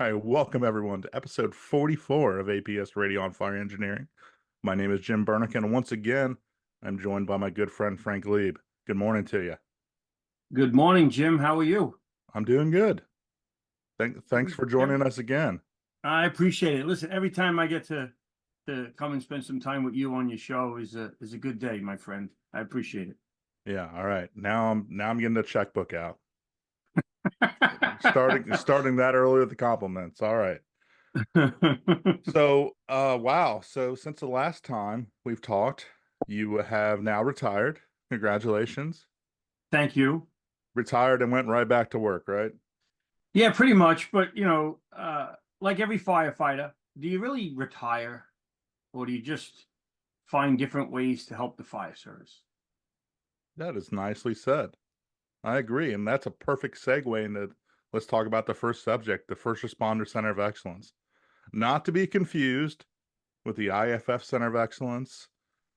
All right, welcome everyone to episode 44 of APS Radio on Fire Engineering. My name is Jim Bernick, and once again, I'm joined by my good friend Frank Leeb. Good morning to you. Good morning, Jim. How are you? I'm doing good. Thanks for joining us again. I appreciate it. Listen, every time I get to come and spend some time with you on your show is a good day, my friend. I appreciate it. Yeah, all right. Now I'm getting the checkbook out. starting that early with the compliments. All right. So, wow. So since the last time we've talked, you have now retired. Congratulations. Thank you. Retired and went right back to work, right? Yeah, pretty much. But like every firefighter, do you really retire, or do you just find different ways to help the fire service? That is nicely said. I agree. And that's a perfect segue into let's talk about the first subject, the First Responder Center of Excellence. Not to be confused with the IFF Center of Excellence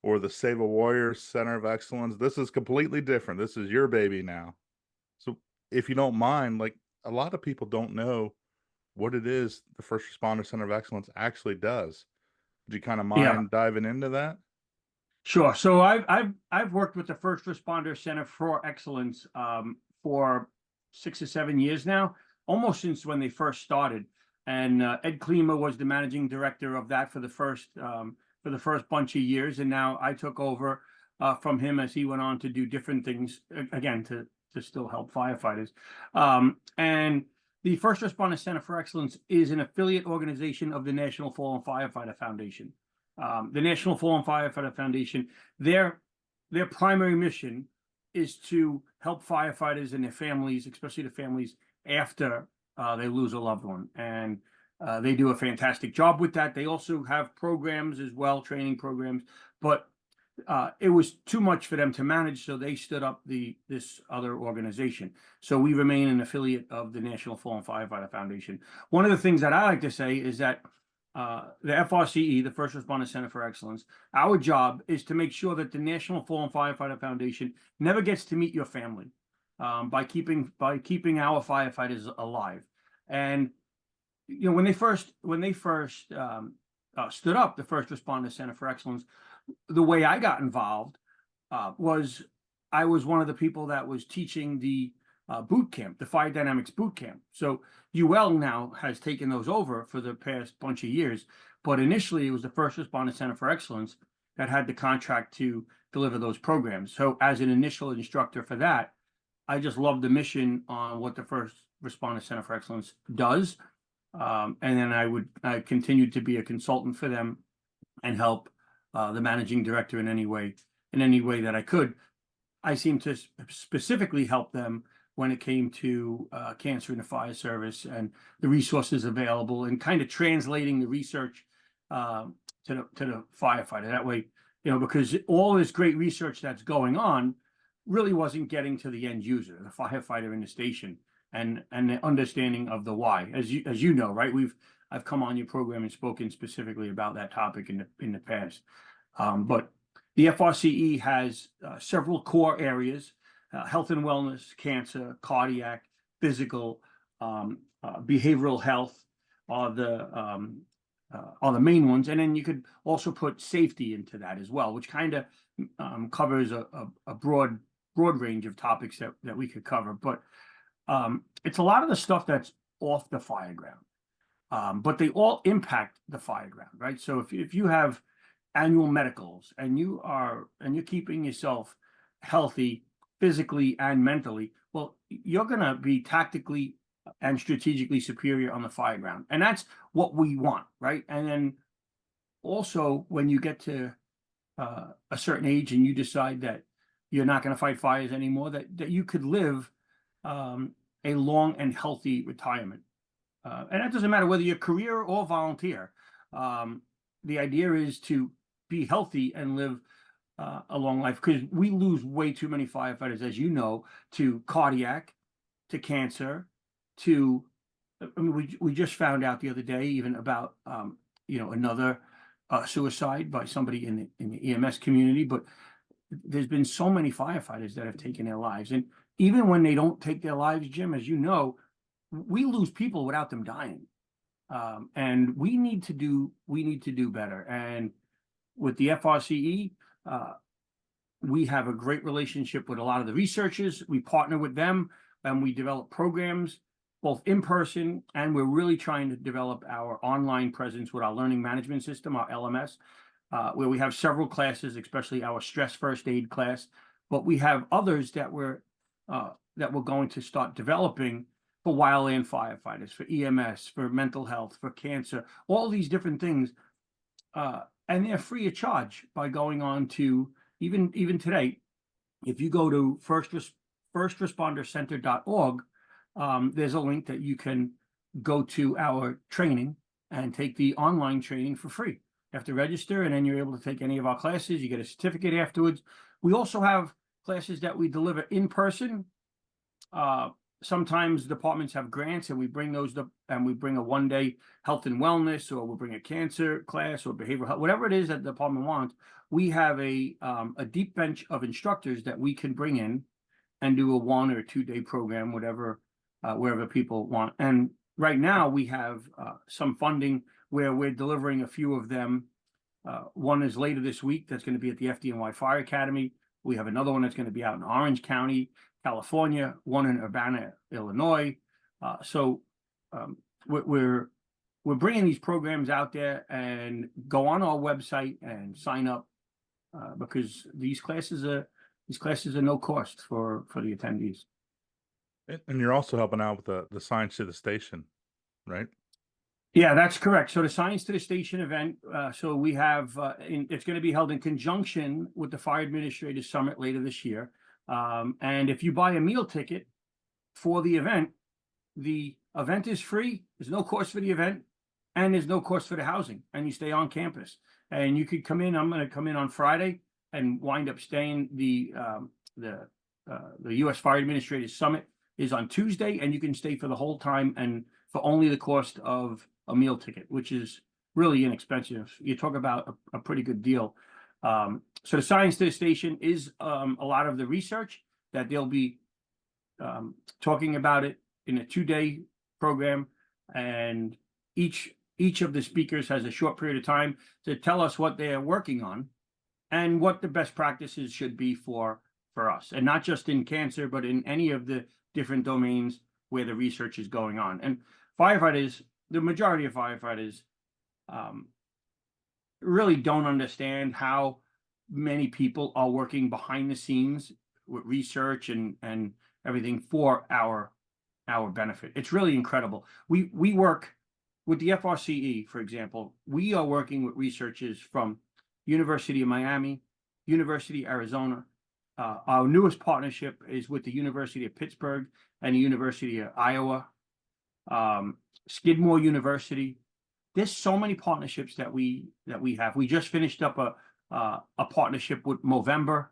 or the Save a Warrior Center of Excellence. This is completely different. This is your baby now. So if you don't mind, like a lot of people don't know what it is the First Responder Center of Excellence actually does. Would you kind of mind diving into that? Sure. So I've worked with the First Responder Center for Excellence for 6 or 7 years now, almost since when they first started. And Ed Klima was the managing director of that for the first bunch of years, and now I took over from him as he went on to do different things again to still help firefighters. And the First Responder Center for Excellence is an affiliate organization of the National Fallen Firefighter Foundation. The National Fallen Firefighter Foundation, their primary mission is to help firefighters and their families, especially the families after they lose a loved one. And they do a fantastic job with that. They also have programs as well, training programs, but it was too much for them to manage, so they stood up this other organization. So we remain an affiliate of the National Fallen Firefighter Foundation. One of the things that I like to say is that the FRCE, the First Responder Center for Excellence, our job is to make sure that the National Fallen Firefighter Foundation never gets to meet your family by keeping our firefighters alive. And when they first stood up the First Responder Center for Excellence, the way I got involved was I was one of the people that was teaching the boot camp, the fire dynamics boot camp. So UL now has taken those over for the past bunch of years, but initially it was the First Responder Center for Excellence that had the contract to deliver those programs. So as an initial instructor for that, I just love the mission on what the First Responder Center for Excellence does. And then I continued to be a consultant for them and help the managing director in any way that I could. I seem to specifically help them when it came to cancer in the fire service and the resources available, and kind of translating the research to the firefighter. That way, because all this great research that's going on really wasn't getting to the end user, the firefighter in the station, and the understanding of the why. As you know, right? I've come on your program and spoken specifically about that topic in the past. But the FRCE has several core areas: health and wellness, cancer, cardiac, physical, behavioral health are the main ones. And then you could also put safety into that as well, which kind of covers a broad range of topics that we could cover. But it's a lot of the stuff that's off the fire ground, but they all impact the fire ground, right? So if you have annual medicals and you're keeping yourself healthy physically and mentally, well, you're going to be tactically and strategically superior on the fire ground. And that's what we want, right? And then also when you get to a certain age and you decide that you're not going to fight fires anymore, that you could live a long and healthy retirement. And that doesn't matter whether you're career or volunteer. The idea is to be healthy and live a long life, because we lose way too many firefighters, as you know, to cardiac, to cancer, to, I mean, we just found out the other day even about, another suicide by somebody in the EMS community. But there's been so many firefighters that have taken their lives. And even when they don't take their lives, Jim, as you know, we lose people without them dying. And we need to do better. And with the FRCE, we have a great relationship with a lot of the researchers. We partner with them and we develop programs both in person, and we're really trying to develop our online presence with our learning management system, our LMS, where we have several classes, especially our stress first aid class. But we have others that we're going to start developing for wildland firefighters, for EMS, for mental health, for cancer, all these different things. And they're free of charge by going on to even today. If you go to firstrespondercenter.org, there's a link that you can go to our training and take the online training for free. You have to register, and then you're able to take any of our classes. You get a certificate afterwards. We also have classes that we deliver in person. Sometimes departments have grants, and we bring those up, and we bring a one-day health and wellness, or we'll bring a cancer class or behavioral health, whatever it is that the department wants. We have a deep bench of instructors that we can bring in and do a 1 or 2 day program, whatever, wherever people want. And right now we have some funding where we're delivering a few of them. One is later this week. That's going to be at the FDNY Fire Academy. We have another one that's going to be out in Orange County, California, one in Urbana, Illinois. So we're bringing these programs out there, and go on our website and sign up, because these classes are no cost for the attendees. And you're also helping out with the Science to the Station, right? Yeah, that's correct. So the Science to the Station event, so we have, it's going to be held in conjunction with the Fire Administrators Summit later this year. And if you buy a meal ticket for the event is free. There's no cost for the event, and there's no cost for the housing, and you stay on campus. And you could come in. I'm going to come in on Friday and wind up staying. The U.S. Fire Administrators Summit is on Tuesday, and you can stay for the whole time and for only the cost of a meal ticket, which is really inexpensive. You talk about a pretty good deal. So the Science to the Station is a lot of the research that they'll be talking about it in a 2-day program, and each of the speakers has a short period of time to tell us what they are working on and what the best practices should be for us, and not just in cancer, but in any of the different domains where the research is going on. And firefighters, the majority of firefighters, really don't understand how many people are working behind the scenes with research and everything for our benefit. It's really incredible. We work with the FRCE, for example. We are working with researchers from University of Miami, University of Arizona. Our newest partnership is with the University of Pittsburgh and the University of Iowa, Skidmore University. There's so many partnerships that we have. We just finished up a partnership with Movember,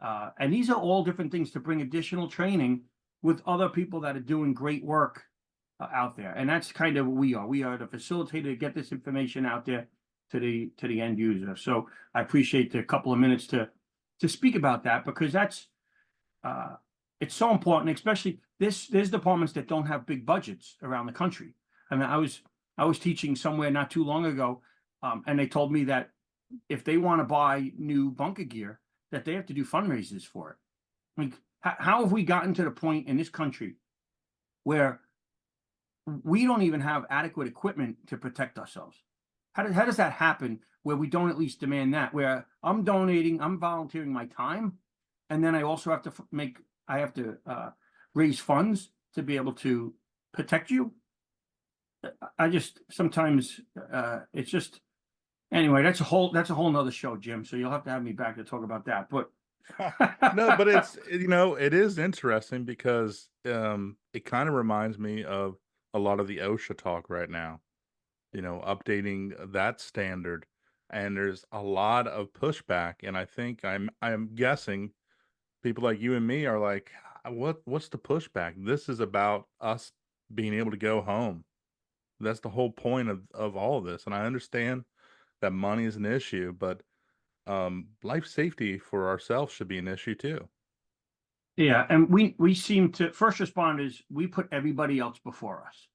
and these are all different things to bring additional training with other people that are doing great work out there. And that's kind of what we are. We are the facilitator to get this information out there to the end user. So I appreciate the couple of minutes to speak about that, because that's it's so important, especially there's departments that don't have big budgets around the country. I mean, I was teaching somewhere not too long ago, and they told me that if they want to buy new bunker gear, that they have to do fundraisers for it. Like, how have we gotten to the point in this country where we don't even have adequate equipment to protect ourselves? How does that happen, where we don't at least demand that, where I'm volunteering my time, and then I also have to raise funds to be able to protect you? I just sometimes it's just, anyway, that's a whole nother show, Jim. So you'll have to have me back to talk about that. But No, but it is interesting because it kind of reminds me of a lot of the OSHA talk right now, updating that standard, and there's a lot of pushback. And I think I'm guessing people like you and me are like, what's the pushback? This is about us being able to go home. That's the whole point of all of this. And I understand that money is an issue, but life safety for ourselves should be an issue too. yeah, and we seem to, first responders, we put everybody else before us,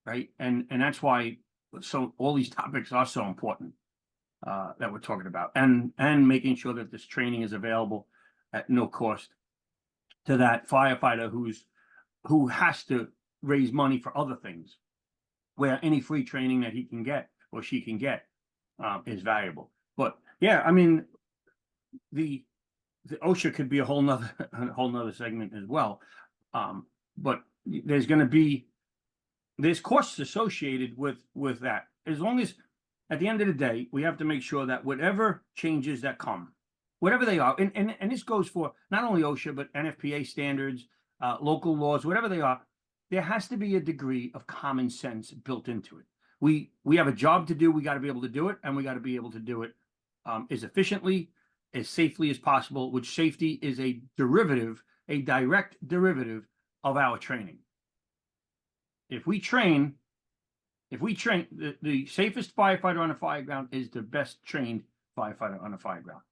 right? And that's why so all these topics are so important that we're talking about, and making sure that this training is available at no cost to that firefighter who has to raise money for other things, where any free training that he can get or she can get is valuable. But yeah, I mean, the OSHA could be a whole nother segment as well. But there's costs associated with that. As long as at the end of the day, we have to make sure that whatever changes that come, whatever they are, and this goes for not only OSHA, but NFPA standards, local laws, whatever they are, there has to be a degree of common sense built into it. We have a job to do. We got to be able to do it, and we got to be able to do it as efficiently, as safely as possible, which safety is a direct derivative of our training. If we train, the safest firefighter on a fire ground is the best trained firefighter on a fire ground.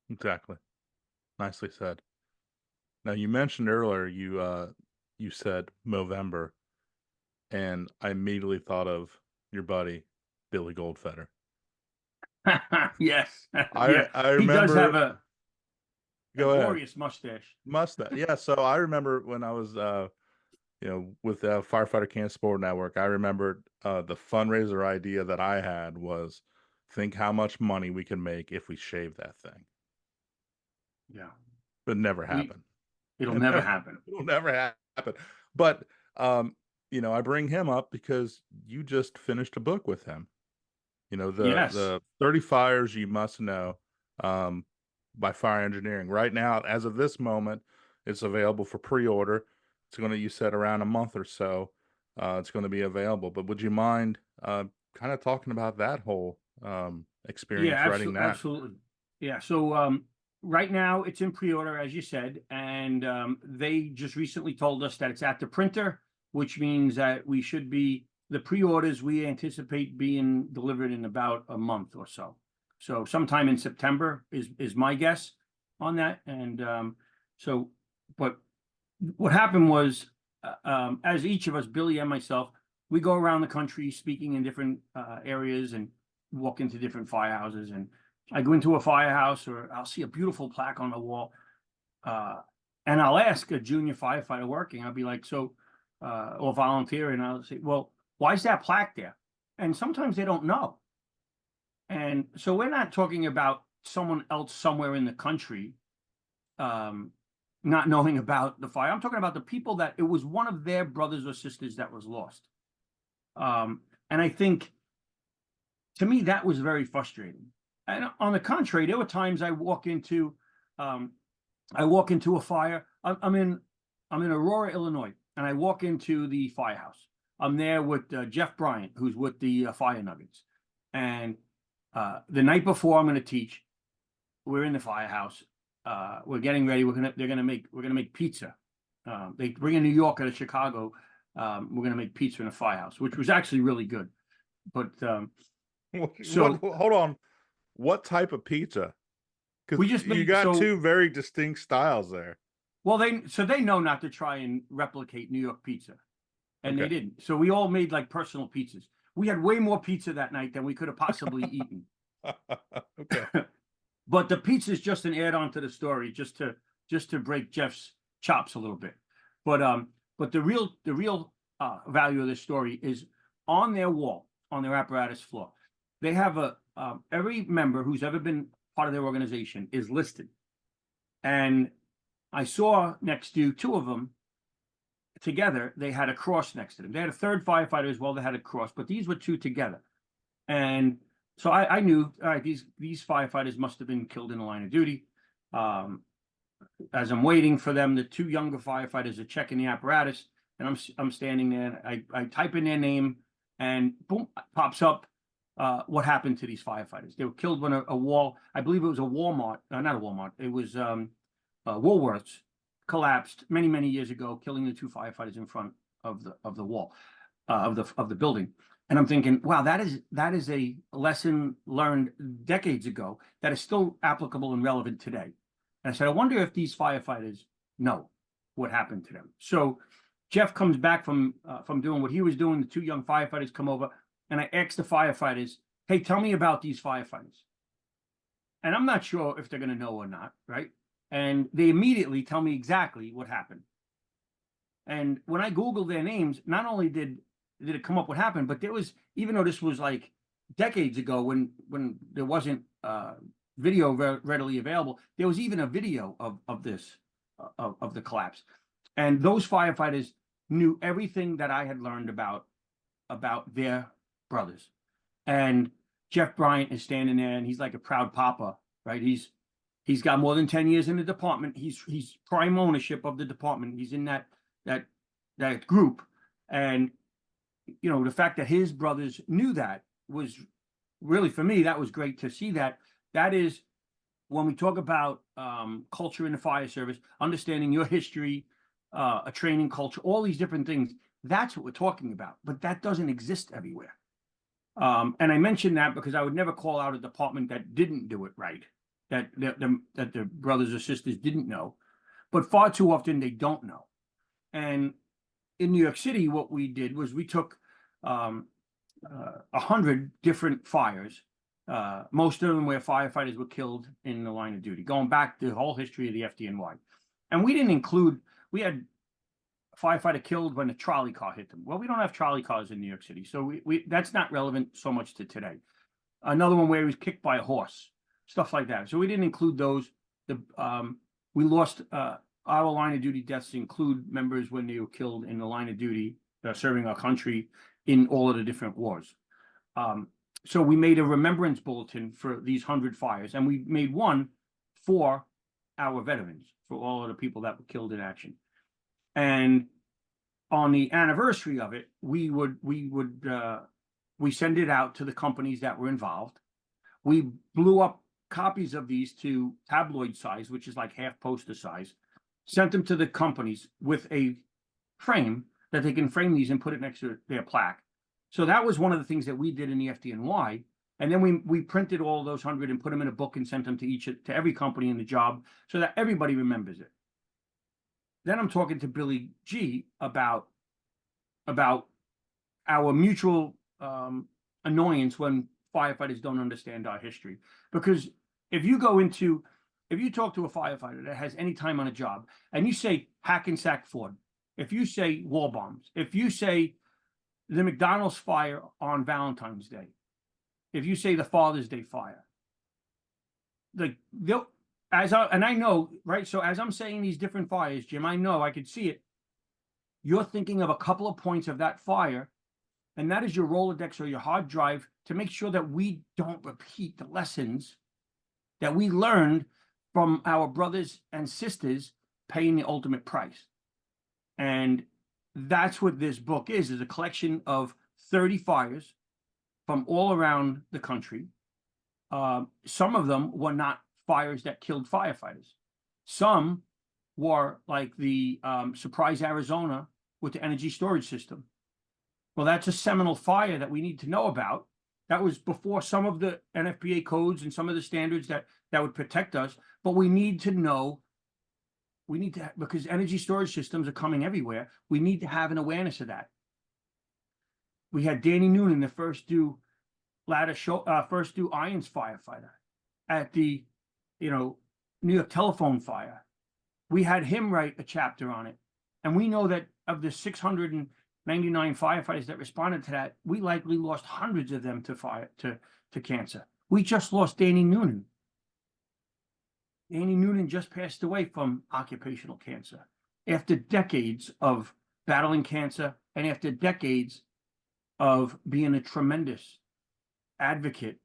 Exactly. Nicely said. Now, you mentioned earlier you said Movember, and I immediately thought of your buddy Billy Goldfeder. Yes. I He does have remember. a Go ahead. glorious mustache. Mustache. Yeah. So I remember when I was with Firefighter Can Sport Network, I remembered the fundraiser idea that I had was, think how much money we can make if we shave that thing. Yeah. But never happened. It'll never happen. It'll never happen. But I bring him up because you just finished a book with him. Yes. The 30 Fires You Must Know by Fire Engineering. Right now, as of this moment, it's available for pre-order. It's going to, you said, around a month or so. It's going to be available. But would you mind kind of talking about that whole experience writing that? Absolutely. Yeah. So right now it's in pre-order, as you said, and they just recently told us that it's at the printer, which means that the pre-orders we anticipate being delivered in about a month or so. So sometime in September is my guess on that. And but what happened was, as each of us, Billy and myself, we go around the country speaking in different areas and walk into different firehouses. And I go into a firehouse, or I'll see a beautiful plaque on the wall, and I'll ask a junior firefighter working. I'll be like, or volunteer, and I'll say, well, why is that plaque there? And sometimes they don't know. And so we're not talking about someone else somewhere in the country not knowing about the fire. I'm talking about the people that it was one of their brothers or sisters that was lost. And I think, to me, that was very frustrating. And on the contrary, there were times I walk into a fire. I'm in Aurora, Illinois, and I walk into the firehouse. I'm there with Jeff Bryant, who's with the Fire Nuggets. And the night before I'm going to teach, we're in the firehouse. We're getting ready. We're gonna make pizza. They bring a New Yorker to Chicago. We're gonna make pizza in a firehouse, which was actually really good. But hold on, what type of pizza? Because you got two very distinct styles there. Well, they know not to try and replicate New York pizza, and they didn't. So we all made like personal pizzas. We had way more pizza that night than we could have possibly eaten. Okay. But the pizza is just an add-on to the story, just to break Jeff's chops a little bit. But the real value of this story is on their wall, on their apparatus floor. They have every member who's ever been part of their organization is listed. And I saw next to two of them together, they had a cross next to them. They had a third firefighter as well that had a cross, but these were two together. And so I knew, all right, these firefighters must have been killed in the line of duty. As I'm waiting for them, the two younger firefighters are checking the apparatus, and I'm standing there. I type in their name, and boom, pops up what happened to these firefighters. They were killed when a wall, I believe it was a Walmart, not a Walmart, it was Woolworths, collapsed many years ago, killing the two firefighters in front of the wall of the building. And I'm thinking, wow, that is a lesson learned decades ago that is still applicable and relevant today. And I said, I wonder if these firefighters know what happened to them. So Jeff comes back from doing what he was doing. The two young firefighters come over. and I ask the firefighters, hey, tell me about these firefighters. And I'm not sure if they're going to know or not, right? And they immediately tell me exactly what happened. And when I Googled their names, not only did it come up what happened, but there was, even though this was like decades ago when there wasn't video readily available, there was even a video of this of the collapse. And those firefighters knew everything that I had learned about their brothers. And Jeff Bryant is standing there, and he's like a proud papa, right? He's got more than 10 years in the department. He's prime ownership of the department. He's in that group. And you know, the fact that his brothers knew that was really, for me, that was great to see. That is, when we talk about culture in the fire service, understanding your history, a training culture, all these different things, that's what we're talking about. But that doesn't exist everywhere. And I mentioned that because I would never call out a department that didn't do it right, that the brothers or sisters didn't know. But far too often they don't know. And in New York City, what we did was we took 100 different fires, most of them where firefighters were killed in the line of duty, going back the whole history of the FDNY. And we didn't include, we had a firefighter killed when a trolley car hit them. Well, we don't have trolley cars in New York City, so we that's not relevant so much to today. Another one where he was kicked by a horse, stuff like that. So we didn't include those. We lost our line of duty deaths include members when they were killed in the line of duty, serving our country in all of the different wars. So we made a remembrance bulletin for these 100 fires, and we made one for our veterans, for all of the people that were killed in action. And on the anniversary of it, we send it out to the companies that were involved. We blew up copies of these to tabloid size, which is like half poster size, sent them to the companies with a frame that they can frame these and put it next to their plaque. So that was one of the things that we did in the FDNY. And then we printed all those 100 and put them in a book and sent them to every company in the job so that everybody remembers it. Then I'm talking to Billy G about our mutual annoyance when firefighters don't understand our history. Because if you talk to a firefighter that has any time on a job and you say Hackensack Ford, if you say wall bombs, if you say the McDonald's fire on Valentine's Day, if you say the Father's Day fire, like I know, right? So as I'm saying these different fires, Jim, I know I could see it. You're thinking of a couple of points of that fire, and that is your Rolodex or your hard drive to make sure that we don't repeat the lessons that we learned from our brothers and sisters paying the ultimate price. And that's what this book is a collection of 30 fires from all around the country. Some of them were not fires that killed firefighters. Some were like the Surprise, Arizona with the energy storage system. Well, that's a seminal fire that we need to know about. That was before some of the NFPA codes and some of the standards that would protect us. But we need to know, because energy storage systems are coming everywhere, we need to have an awareness of that. We had Danny Noonan, the first due Irons firefighter at the New York telephone fire. We had him write a chapter on it. And we know that of the 699 firefighters that responded to that, we likely lost hundreds of them to cancer. We just lost Danny Noonan. Danny Noonan just passed away from occupational cancer after decades of battling cancer and after decades of being a tremendous advocate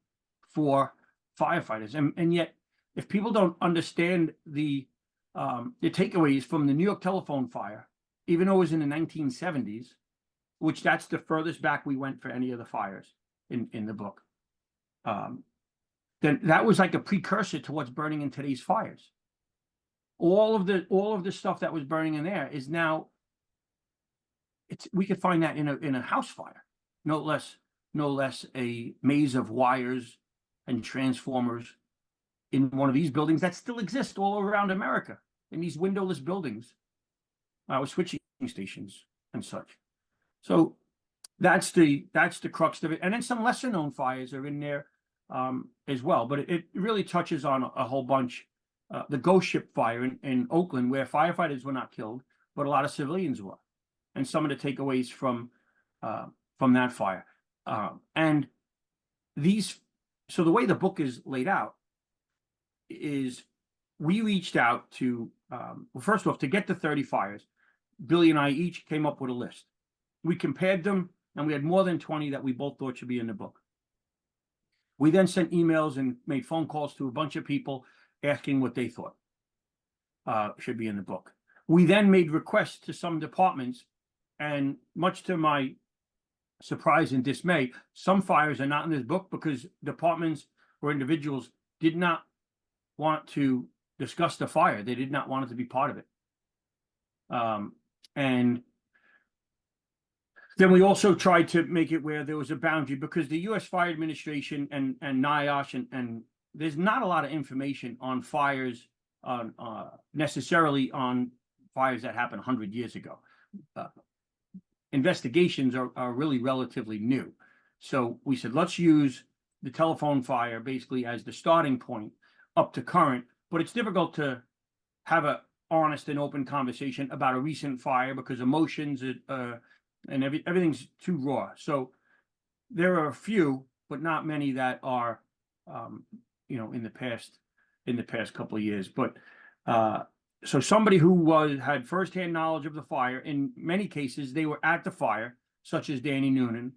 for firefighters. And yet, if people don't understand the takeaways from the New York telephone fire, even though it was in the 1970s, which that's the furthest back we went for any of the fires in the book, then that was like a precursor to what's burning in today's fires. All of the stuff that was burning in there is now, we could find that in a house fire, no less a maze of wires and transformers in one of these buildings that still exist all around America, in these windowless buildings, switching stations and such. So that's the crux of it. And then some lesser known fires are in there as well. But it really touches on a whole bunch. The Ghost Ship fire in Oakland, where firefighters were not killed, but a lot of civilians were, and some of the takeaways from that fire. And these, so the way the book is laid out is we reached out to, well, first off, to get the 30 fires, Billy and I each came up with a list. We compared them, and we had more than 20 that we both thought should be in the book. We then sent emails and made phone calls to a bunch of people asking what they thought should be in the book. We then made requests to some departments, and much to my surprise and dismay, some fires are not in this book because departments or individuals did not want to discuss the fire. They did not want it to be part of it. And then we also tried to make it where there was a boundary, because the U.S. Fire Administration and NIOSH and there's not a lot of information on fires, necessarily on fires that happened 100 years ago. Investigations are really relatively new. So we said, let's use the telephone fire basically as the starting point up to current, but it's difficult to have a honest and open conversation about a recent fire because emotions and everything's too raw. So there are a few, but not many that are, in the past couple of years. But so somebody who had firsthand knowledge of the fire, in many cases, they were at the fire, such as Danny Noonan,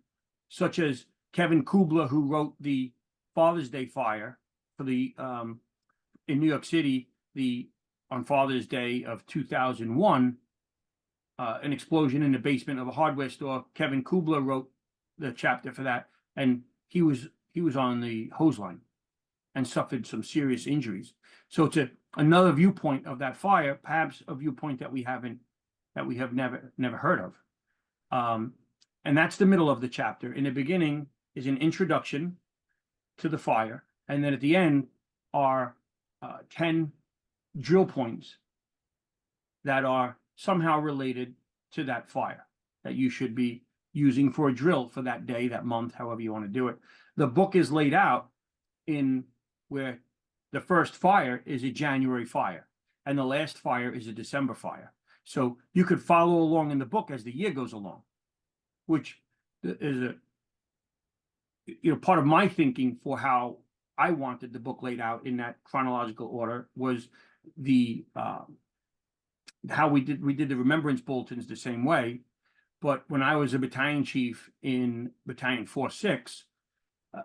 such as Kevin Kubler, who wrote the Father's Day fire for the in New York City, on Father's Day of 2001, an explosion in the basement of a hardware store. Kevin Kubler wrote the chapter for that, and he was on the hose line and suffered some serious injuries. So it's another viewpoint of that fire, perhaps a viewpoint that we have never heard of. And that's the middle of the chapter. In the beginning is an introduction to the fire, and then at the end are 10 drill points that are somehow related to that fire that you should be using for a drill for that day, that month, however you want to do it. The book is laid out in where the first fire is a January fire and the last fire is a December fire. So you could follow along in the book as the year goes along, which is part of my thinking for how I wanted the book laid out in that chronological order was how we did the remembrance bulletins the same way. But when I was a battalion chief in Battalion 4-6,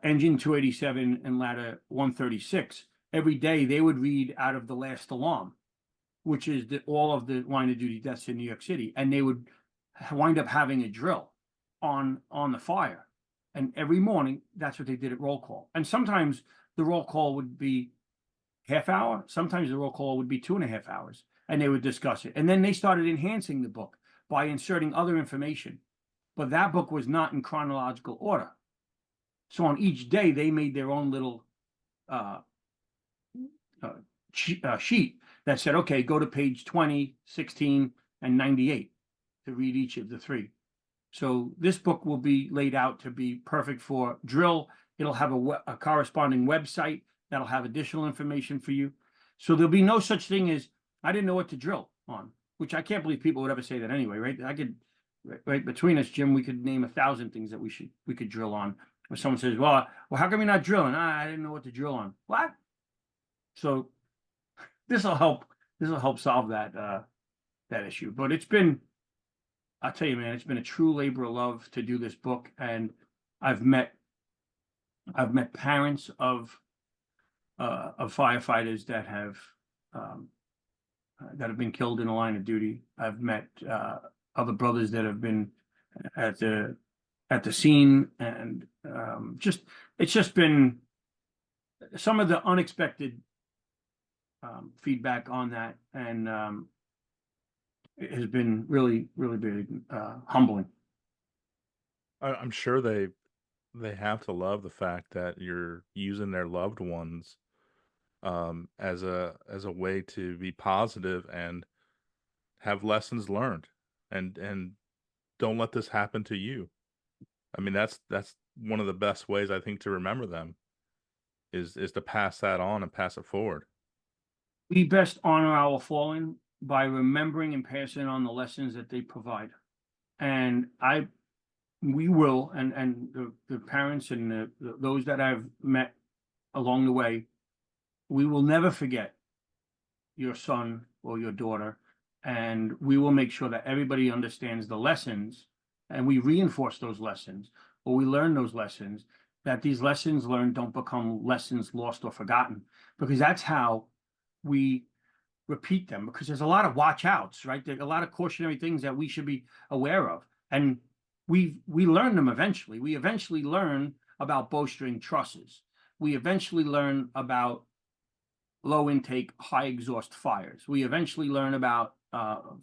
Engine 287 and Ladder 136, every day they would read out of the last alarm, which is all of the line of duty deaths in New York City, and they would wind up having a drill on the fire. And every morning, that's what they did at roll call. And sometimes the roll call would be half hour. Sometimes the roll call would be 2.5 hours, and they would discuss it. And then they started enhancing the book by inserting other information. But that book was not in chronological order. So on each day, they made their own little sheet that said, okay, go to page 20, 16, and 98 to read each of the three. So this book will be laid out to be perfect for drill. It'll have a corresponding website that'll have additional information for you. So there'll be no such thing as, I didn't know what to drill on, which I can't believe people would ever say that anyway, right? Right between us, Jim, we could name 1,000 things that we could drill on. Or someone says, well, how come you're not drilling? I didn't know what to drill on. What? So this will help solve that issue. But I'll tell you, man, it's been a true labor of love to do this book. And I've met parents of firefighters that have been killed in the line of duty. I've met other brothers that have been at the scene, and it's just been some of the unexpected feedback on that, and it has been really, really big, humbling. I'm sure they have to love the fact that you're using their loved ones as a way to be positive and have lessons learned, and don't let this happen to you. I mean, that's one of the best ways I think to remember them is to pass that on and pass it forward. We best honor our fallen by remembering and passing on the lessons that they provide. And we will, and the parents and those that I've met along the way, we will never forget your son or your daughter, and we will make sure that everybody understands the lessons, and we reinforce those lessons, or we learn those lessons, that these lessons learned don't become lessons lost or forgotten, because that's how we repeat them, because there's a lot of watch outs, right? There's a lot of cautionary things that we should be aware of. And we learn them eventually. We eventually learn about bowstring trusses. We eventually learn about low intake, high exhaust fires. We eventually learn about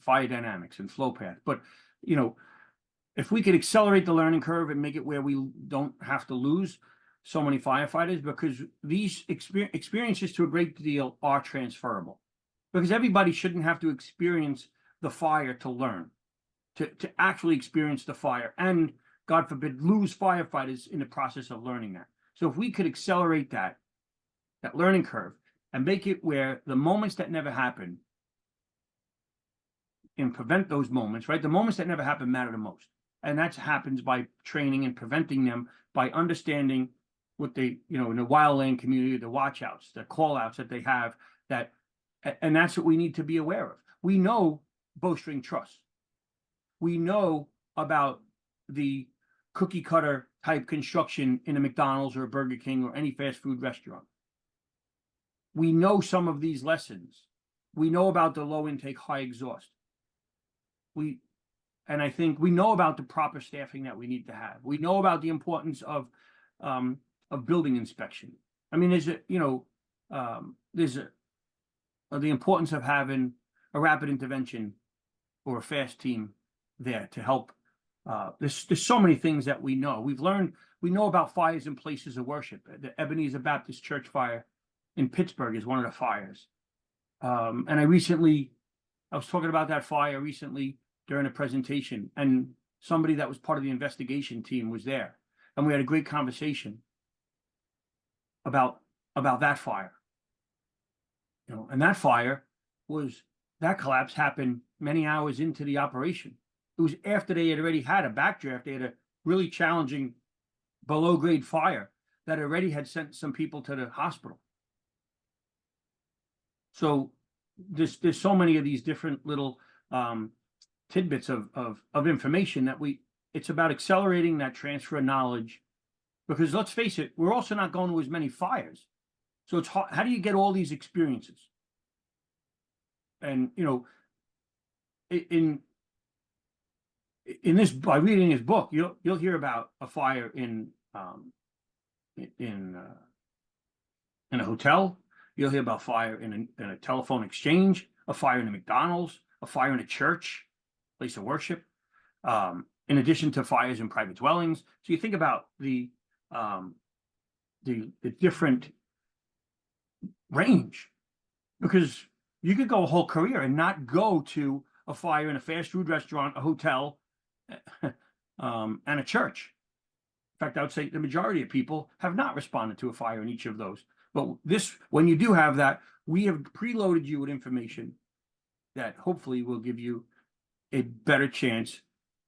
fire dynamics and flow path. But, you know, if we could accelerate the learning curve and make it where we don't have to lose so many firefighters, because these experiences to a great deal are transferable, because everybody shouldn't have to experience the fire to learn, to actually experience the fire, and God forbid lose firefighters in the process of learning that. So if we could accelerate that learning curve and make it where the moments that never happen and prevent those moments, right? The moments that never happen matter the most. And that happens by training and preventing them, by understanding what they, you know, in the wildland community, the watch outs, the call outs that they have, that, and that's what we need to be aware of. We know bowstring truss. We know about the cookie cutter type construction in a McDonald's or a Burger King or any fast food restaurant. We know some of these lessons. We know about the low intake, high exhaust. And I think we know about the proper staffing that we need to have. We know about the importance of building inspection. I mean, there's the importance of having a rapid intervention or a fast team there to help. There's so many things that we know. We know about fires in places of worship. The Ebenezer Baptist Church fire in Pittsburgh is one of the fires. And I was talking about that fire recently during a presentation, and somebody that was part of the investigation team was there. And we had a great conversation about that fire. You know, and that collapse happened many hours into the operation. It was after they had already had a backdraft. They had a really challenging below grade fire that already had sent some people to the hospital. So there's so many of these different little tidbits of information that it's about accelerating that transfer of knowledge, because let's face it, we're also not going to as many fires. So it's hard. How do you get all these experiences? And, you know, in this, by reading his book, you'll hear about a fire in a hotel. You'll hear about fire in a telephone exchange, a fire in a McDonald's, a fire in a church, place of worship, in addition to fires in private dwellings. So you think about the different range, because you could go a whole career and not go to a fire in a fast food restaurant, a hotel, and a church. In fact, I would say the majority of people have not responded to a fire in each of those. But when you do have that, we have preloaded you with information that hopefully will give you a better chance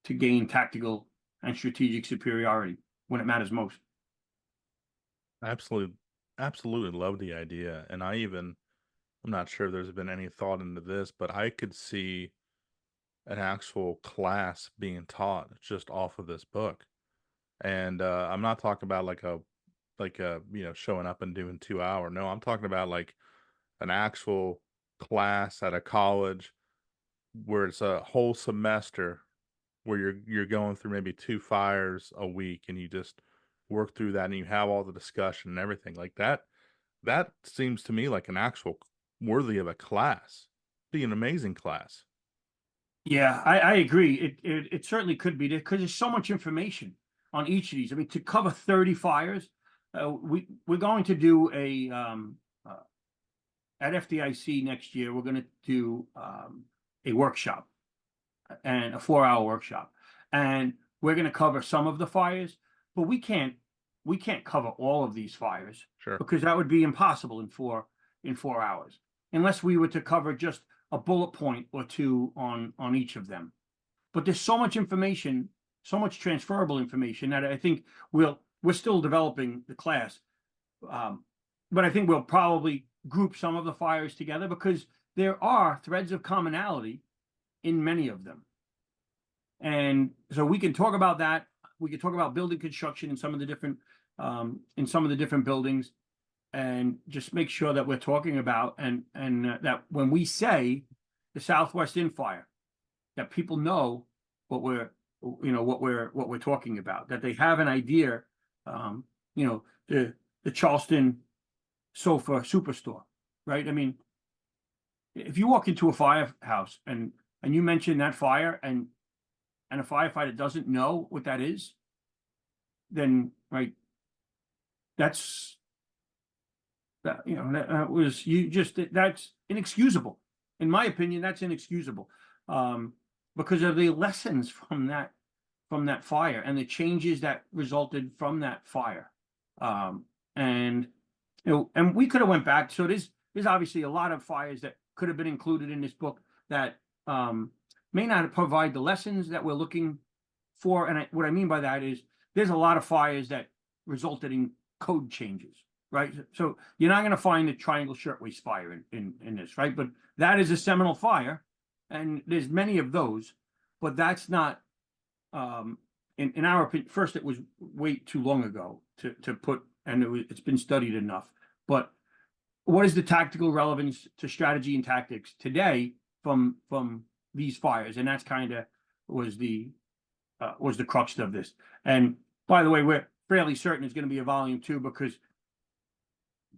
to gain tactical and strategic superiority when it matters most. Absolutely love the idea. And I'm not sure there's been any thought into this, but I could see an actual class being taught just off of this book. And I'm not talking about like a showing up and doing 2 hour. No, I'm talking about like an actual class at a college where it's a whole semester where you're going through maybe 2 fires a week, and you just work through that and you have all the discussion and everything like that. That seems to me like an actual worthy of a class. Be an amazing class. Yeah, I agree. It certainly could be, because there's so much information on each of these. I mean, to cover 30 fires, we're going to do at FDIC next year. We're going to do a workshop, and a 4-hour workshop, and we're going to cover some of the fires, but we can't cover all of these fires Sure. because that would be impossible in 4 hours, unless we were to cover just a bullet point or two on each of them. But there's so much information, so much transferable information that I think we're still developing the class. But I think we'll probably group some of the fires together because there are threads of commonality in many of them. And so we can talk about that. We can talk about building construction in some of the different buildings, and just make sure that we're talking about and that when we say the Southwest In Fire, that people know what we're talking about, that they have an idea. The Charleston Sofa Superstore, right? I mean, if you walk into a firehouse and you mention that fire and a firefighter doesn't know what that is, then right, that's that that's inexcusable. In my opinion, that's inexcusable, because of the lessons from that fire and the changes that resulted from that fire. And we could have went back. So there's obviously a lot of fires that could have been included in this book that may not provide the lessons that we're looking for. And what I mean by that is there's a lot of fires that resulted in code changes, right? So you're not going to find the Triangle Shirtwaist fire in this, right? But that is a seminal fire, and there's many of those, but that's not, in our opinion. First, it was way too long ago to put, and it's been studied enough. But what is the tactical relevance to strategy and tactics today from these fires? And that's kind of was the crux of this. And by the way, we're fairly certain it's going to be a volume 2, because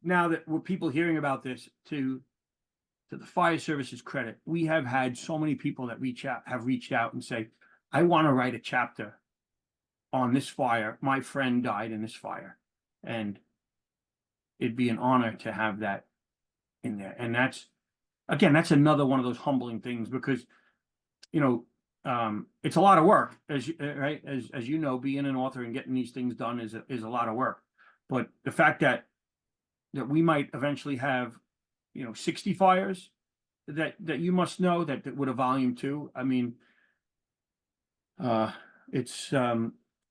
now that we're people hearing about this, to the fire service's credit, we have had so many people that have reached out and say, I want to write a chapter on this fire. My friend died in this fire. And it'd be an honor to have that in there. And that's another one of those humbling things, because, it's a lot of work, as you know, being an author and getting these things done is a lot of work. But the fact that we might eventually have, 60 fires that you must know that would have volume 2. I mean, it's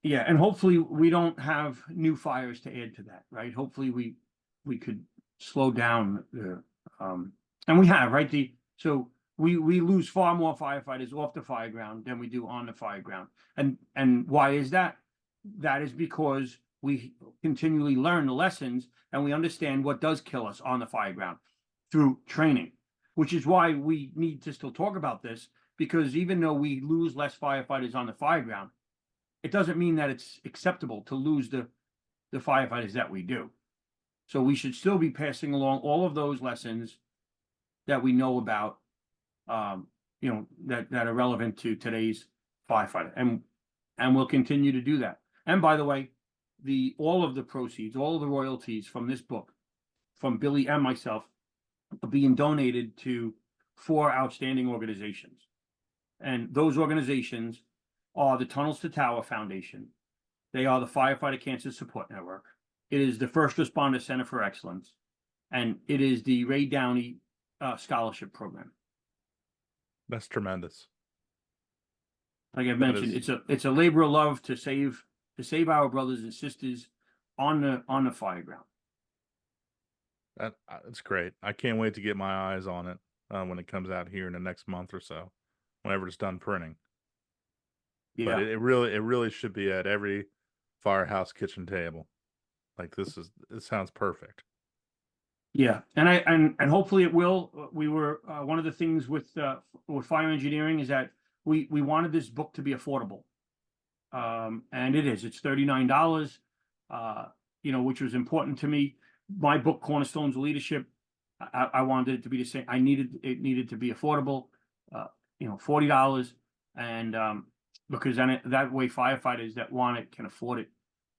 yeah, and hopefully we don't have new fires to add to that, right? Hopefully we could slow down the and we have, right? So we lose far more firefighters off the fire ground than we do on the fire ground. And why is that? That is because we continually learn the lessons and we understand what does kill us on the fire ground through training, which is why we need to still talk about this, because even though we lose less firefighters on the fire ground, it doesn't mean that it's acceptable to lose the firefighters that we do. So we should still be passing along all of those lessons that we know about, that are relevant to today's firefighter, and we'll continue to do that. And by the way, all of the proceeds, all of the royalties from this book, from Billy and myself, are being donated to 4 outstanding organizations, and those organizations are the Tunnels to Tower Foundation. They are the Firefighter Cancer Support Network. It is the First Responder Center for Excellence, and it is the Ray Downey Scholarship Program. That's tremendous. Like I've mentioned, it's a labor of love to save our brothers and sisters on the fire ground. That's great. I can't wait to get my eyes on it when it comes out here in the next month or so, whenever it's done printing. Yeah. But it really should be at every firehouse kitchen table. Like it sounds perfect. Yeah, and hopefully it will. We were one of the things with fire engineering is that we wanted this book to be affordable, and it is. It's $39, which was important to me. My book, Cornerstones of Leadership, I wanted it to be the same. It needed to be affordable, $40, and because then that way firefighters that want it can afford it,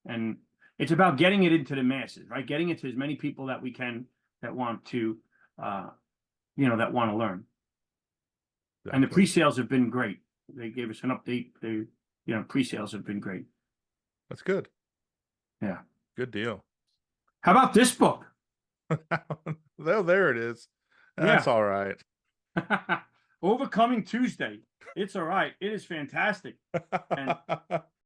and it's about getting it into the masses, right? Getting it to as many people that we can that want to, that want to learn. Exactly. And the pre-sales have been great. They gave us an update. pre-sales have been great. That's good. Yeah. Good deal. How about this book? Well, there it is. That's Yeah. all right. Overcoming Tuesday. It's all right. It is fantastic. And